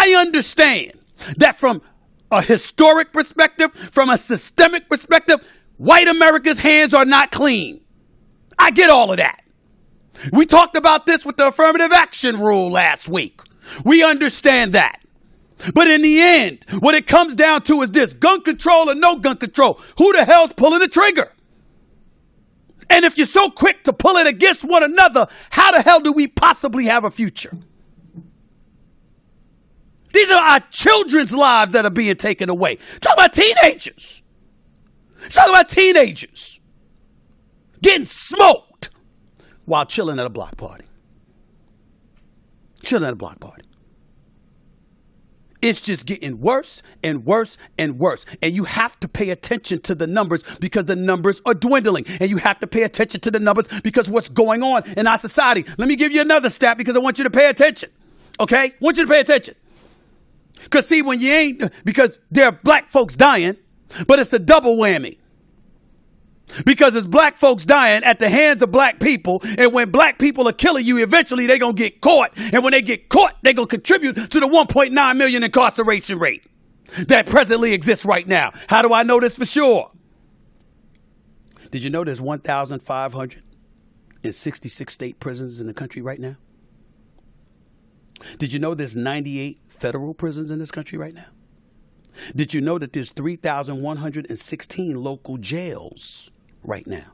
I understand that from a historic perspective, from a systemic perspective, white America's hands are not clean. I get all of that. We talked about this with the affirmative action rule last week. We understand that. But in the end, what it comes down to is this: gun control or no gun control. Who the hell's pulling the trigger? And if you're so quick to pull it against one another, how the hell do we possibly have a future? These are our children's lives that are being taken away. Talk about teenagers. Talk about teenagers getting smoked while chilling at a block party. Chilling at a block party. It's just getting worse and worse and worse. And you have to pay attention to the numbers because the numbers are dwindling. And you have to pay attention to the numbers because what's going on in our society. Let me give you another stat because I want you to pay attention. Okay? I want you to pay attention. Because see, when you ain't, because there are black folks dying, but it's a double whammy. Because it's black folks dying at the hands of black people. And when black people are killing you, eventually they're going to get caught. And when they get caught, they're going to contribute to the 1.9 million incarceration rate that presently exists right now. How do I know this for sure? Did you know there's 1,566 state prisons in the country right now? Did you know there's 98 federal prisons in this country right now? Did you know that there's 3,116 local jails right now?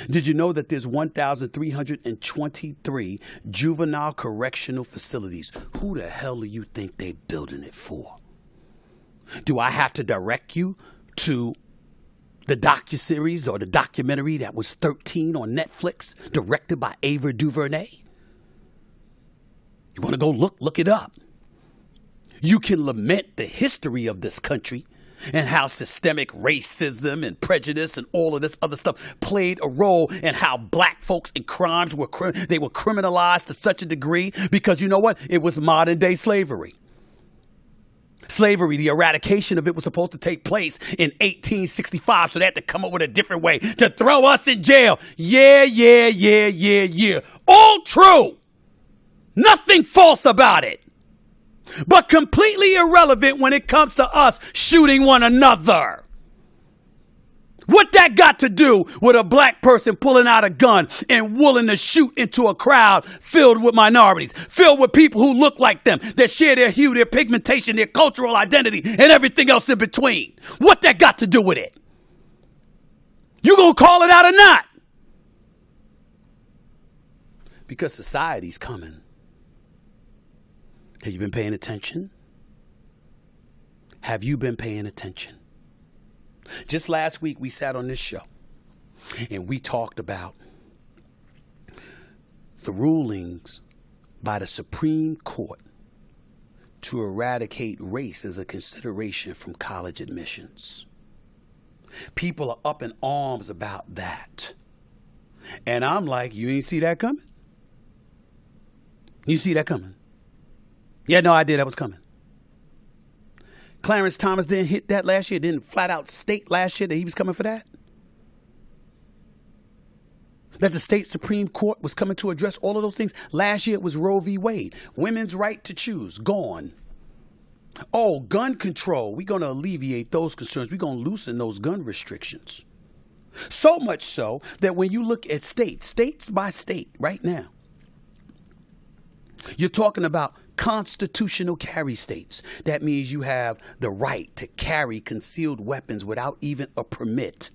Did you know that there's 1,323 juvenile correctional facilities? Who the hell do you think they're building it for? Do I have to direct you to the docuseries or the documentary that was 13 on Netflix, directed by Ava DuVernay? You want to go look it up. You can lament the history of this country and how systemic racism and prejudice and all of this other stuff played a role in how black folks and crimes were criminalized to such a degree because you know what? It was modern day slavery. Slavery, the eradication of it was supposed to take place in 1865, so they had to come up with a different way to throw us in jail. Yeah. All true. Nothing false about it. But completely irrelevant when it comes to us shooting one another. What that got to do with a black person pulling out a gun and willing to shoot into a crowd filled with minorities, filled with people who look like them, that share their hue, their pigmentation, their cultural identity, and everything else in between? What that got to do with it? You gonna call it out or not? Because society's coming. Have you been paying attention? Have you been paying attention? Just last week, we sat on this show and we talked about the rulings by the Supreme Court to eradicate race as a consideration from college admissions. People are up in arms about that. And I'm like, you ain't see that coming? You see that coming? Yeah, no idea that was coming. Clarence Thomas didn't hit that last year, didn't flat out state last year that he was coming for that. That the state Supreme Court was coming to address all of those things. Last year it was Roe v. Wade. Women's right to choose, gone. Oh, gun control. We're going to alleviate those concerns. We're going to loosen those gun restrictions. So much so that when you look at states by state right now, you're talking about constitutional carry states. That means you have the right to carry concealed weapons without even a permit.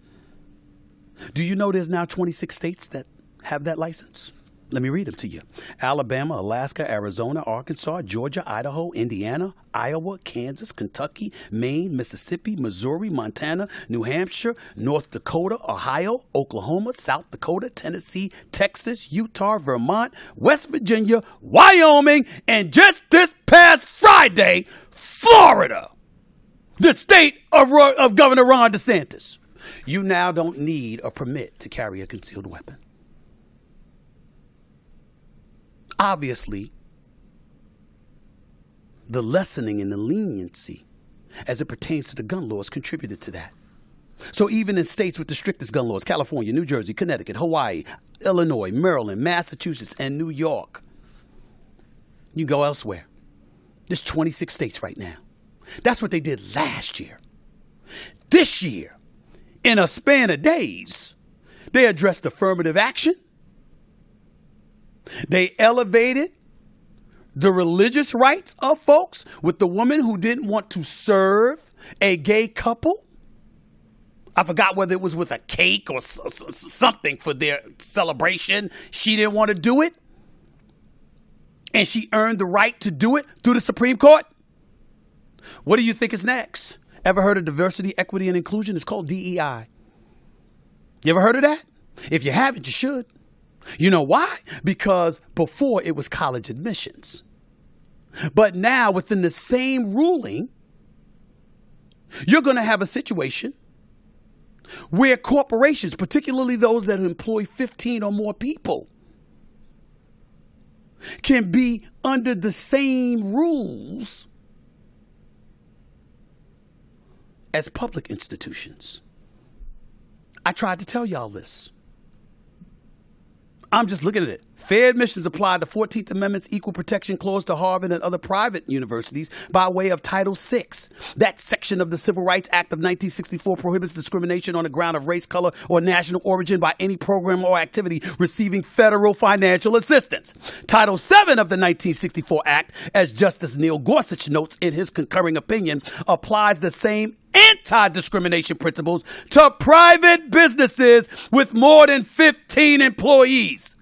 Do you know there's now 26 states that have that license? Let me read them to you. Alabama, Alaska, Arizona, Arkansas, Georgia, Idaho, Indiana, Iowa, Kansas, Kentucky, Maine, Mississippi, Missouri, Montana, New Hampshire, North Dakota, Ohio, Oklahoma, South Dakota, Tennessee, Texas, Utah, Vermont, West Virginia, Wyoming, and just this past Friday, Florida, the state of Governor Ron DeSantis. You now don't need a permit to carry a concealed weapon. Obviously, the lessening and the leniency as it pertains to the gun laws contributed to that. So even in states with the strictest gun laws, California, New Jersey, Connecticut, Hawaii, Illinois, Maryland, Massachusetts, and New York, you go elsewhere. There's 26 states right now. That's what they did last year. This year, in a span of days, they addressed affirmative action. They elevated the religious rights of folks with the woman who didn't want to serve a gay couple. I forgot whether it was with a cake or something for their celebration. She didn't want to do it. And she earned the right to do it through the Supreme Court. What do you think is next? Ever heard of diversity, equity, and inclusion? It's called DEI. You ever heard of that? If you haven't, you should. You know why? Because before it was college admissions. But now within the same ruling, you're going to have a situation where corporations, particularly those that employ 15 or more people, can be under the same rules as public institutions. I tried to tell y'all this. I'm just looking at it. Fair admissions applied the 14th Amendment's Equal Protection Clause to Harvard and other private universities by way of Title VI. That section of the Civil Rights Act of 1964 prohibits discrimination on the ground of race, color, or national origin by any program or activity receiving federal financial assistance. Title VII of the 1964 Act, as Justice Neil Gorsuch notes in his concurring opinion, applies the same anti-discrimination principles to private businesses with more than 15 employees.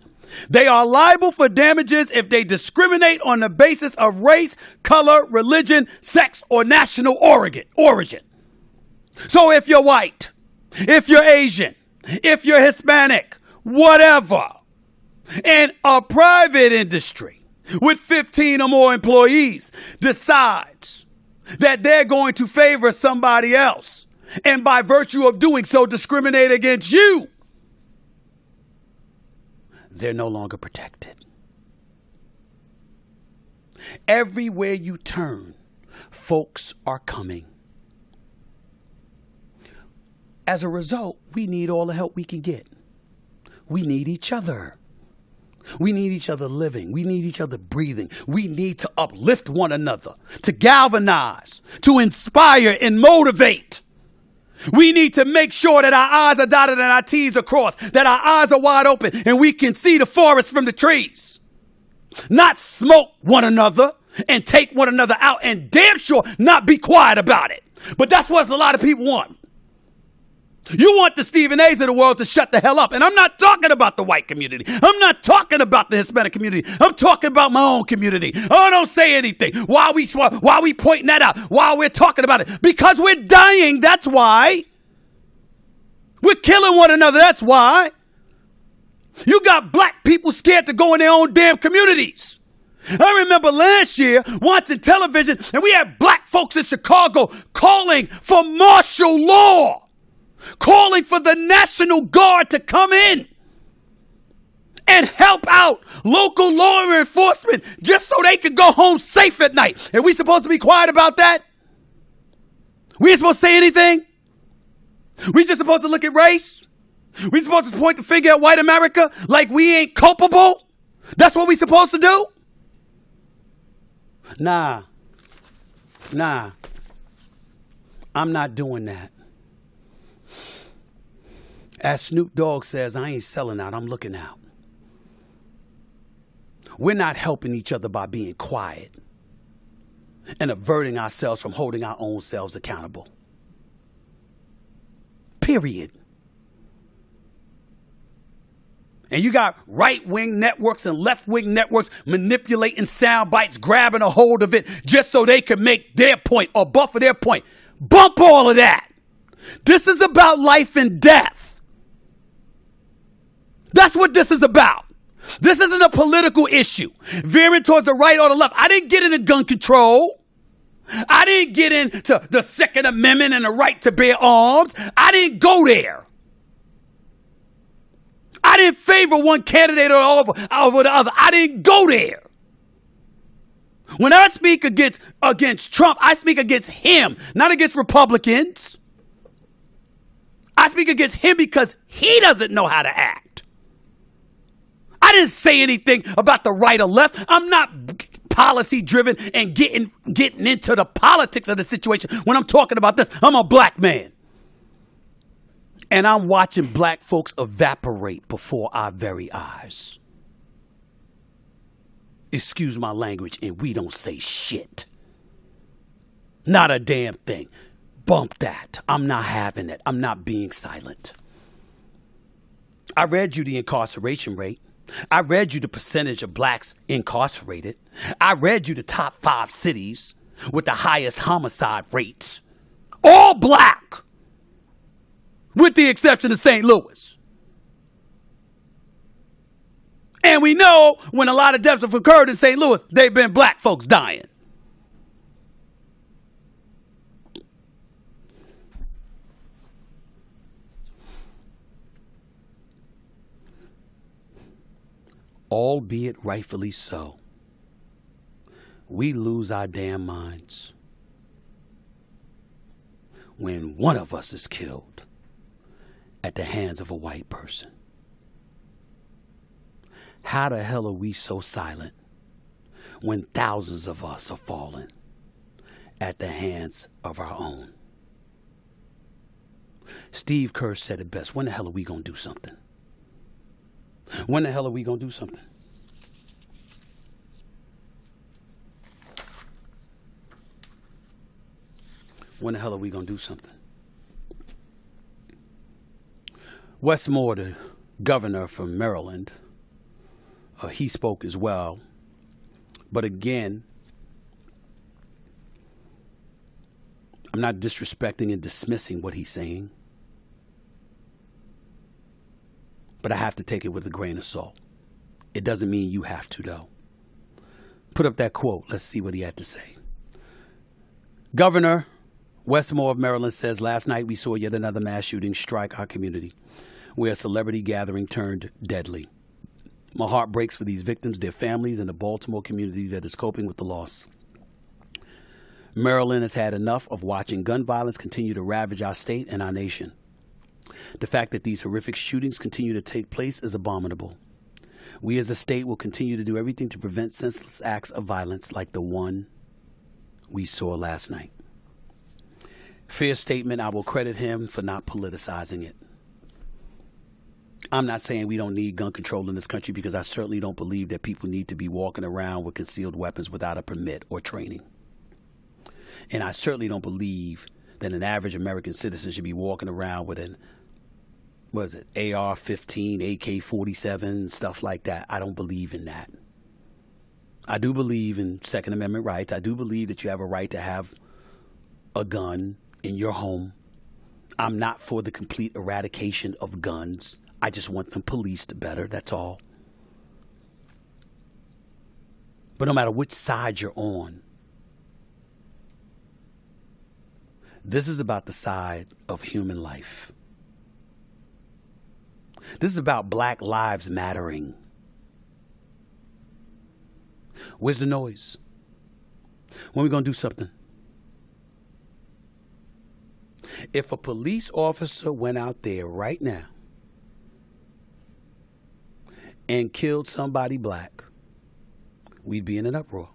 They are liable for damages if they discriminate on the basis of race, color, religion, sex, or national origin. So if you're white, if you're Asian, if you're Hispanic, whatever, and a private industry with 15 or more employees decides that they're going to favor somebody else, and by virtue of doing so discriminate against you, they're no longer protected. Everywhere you turn, folks are coming. As a result, we need all the help we can get. We need each other. We need each other living. We need each other breathing. We need to uplift one another, to galvanize, to inspire and motivate. We need to make sure that our I's are dotted and our T's are crossed, that our eyes are wide open and we can see the forest from the trees. Not smoke one another and take one another out, and damn sure not be quiet about it. But that's what a lot of people want. You want the Stephen A's of the world to shut the hell up. And I'm not talking about the white community. I'm not talking about the Hispanic community. I'm talking about my own community. Oh, don't say anything. Why we pointing that out? Why we're talking about it? Because we're dying. That's why. We're killing one another. That's why. You got black people scared to go in their own damn communities. I remember last year watching television, and we had black folks in Chicago calling for martial law. Calling for the National Guard to come in and help out local law enforcement just so they could go home safe at night. And we supposed to be quiet about that? We ain't supposed to say anything? We just supposed to look at race? We supposed to point the finger at white America like we ain't culpable? That's what we supposed to do? Nah. I'm not doing that. As Snoop Dogg says, I ain't selling out, I'm looking out. We're not helping each other by being quiet and averting ourselves from holding our own selves accountable. Period. And you got right-wing networks and left-wing networks manipulating sound bites, grabbing a hold of it just so they can make their point or buffer their point. Bump all of that. This is about life and death. That's what this is about. This isn't a political issue, veering towards the right or the left. I didn't get into gun control. I didn't get into the Second Amendment and the right to bear arms. I didn't go there. I didn't favor one candidate over the other. I didn't go there. When I speak against Trump, I speak against him, not against Republicans. I speak against him because he doesn't know how to act. I didn't say anything about the right or left. I'm not policy driven and getting into the politics of the situation. When I'm talking about this, I'm a black man. And I'm watching black folks evaporate before our very eyes. Excuse my language, and we don't say shit. Not a damn thing. Bump that. I'm not having it. I'm not being silent. I read you the incarceration rate. I read you the percentage of blacks incarcerated. I read you the top 5 cities with the highest homicide rates. All black. With the exception of St. Louis. And we know when a lot of deaths have occurred in St. Louis, they've been black folks dying. Albeit rightfully so, we lose our damn minds when one of us is killed at the hands of a white person. How the hell are we so silent when thousands of us are falling at the hands of our own? Steve Kerr said it best. When the hell are we going to do something? When the hell are we going to do something? When the hell are we going to do something? Wes Moore, the governor from Maryland, he spoke as well. But again, I'm not disrespecting and dismissing what he's saying. But I have to take it with a grain of salt. It doesn't mean you have to, though. Put up that quote. Let's see what he had to say. Governor Wes Moore of Maryland says, last night we saw yet another mass shooting strike our community, where a celebrity gathering turned deadly. My heart breaks for these victims, their families, and the Baltimore community that is coping with the loss. Maryland has had enough of watching gun violence continue to ravage our state and our nation. The fact that these horrific shootings continue to take place is abominable. We as a state will continue to do everything to prevent senseless acts of violence like the one we saw last night. Fair statement. I will credit him for not politicizing it. I'm not saying we don't need gun control in this country, because I certainly don't believe that people need to be walking around with concealed weapons without a permit or training. And I certainly don't believe that an average American citizen should be walking around with an AR-15, AK-47, stuff like that. I don't believe in that. I do believe in Second Amendment rights. I do believe that you have a right to have a gun in your home. I'm not for the complete eradication of guns. I just want them policed better, that's all. But no matter which side you're on, this is about the side of human life. This is about Black Lives Mattering. Where's the noise? When are we going to do something? If a police officer went out there right now and killed somebody black, we'd be in an uproar.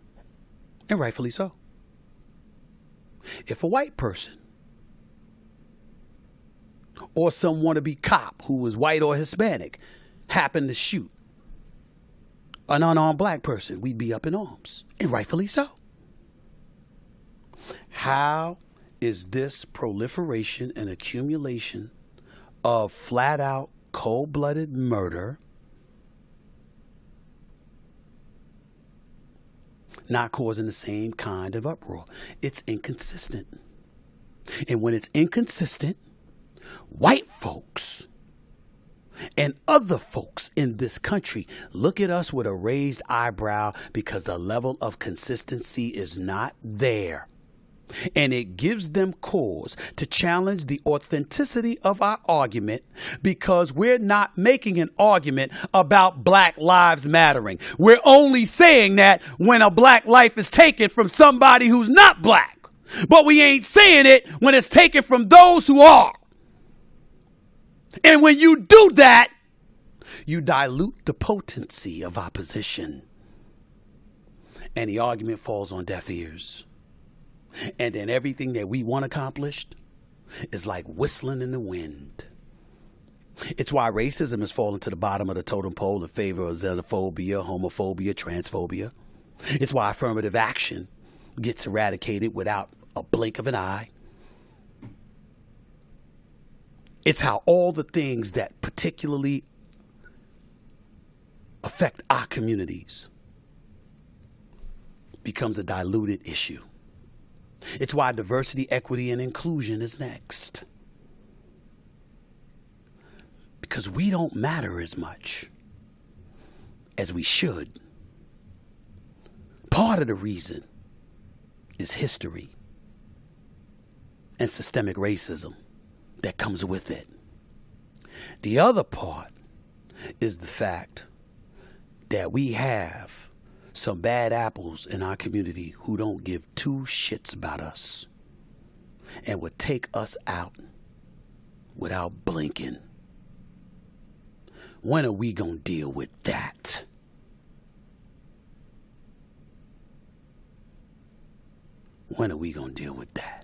And rightfully so. If a white person or some wannabe cop who was white or Hispanic happened to shoot an unarmed black person, we'd be up in arms. And rightfully so. How is this proliferation and accumulation of flat-out, cold-blooded murder not causing the same kind of uproar? It's inconsistent. And when it's inconsistent, white folks and other folks in this country look at us with a raised eyebrow because the level of consistency is not there. And it gives them cause to challenge the authenticity of our argument, because we're not making an argument about Black Lives Mattering. We're only saying that when a black life is taken from somebody who's not black. But we ain't saying it when it's taken from those who are. And when you do that, you dilute the potency of our position. and the argument falls on deaf ears. And then everything that we want accomplished is like whistling in the wind. It's why racism has fallen to the bottom of the totem pole in favor of xenophobia, homophobia, transphobia. It's why affirmative action gets eradicated without a blink of an eye. It's how all the things that particularly affect our communities becomes a diluted issue. It's why diversity, equity, and inclusion is next. Because we don't matter as much as we should. Part of the reason is history and systemic racism that comes with it. The other part is the fact that we have some bad apples in our community who don't give two shits about us and would take us out without blinking. When are we going to deal with that? When are we going to deal with that?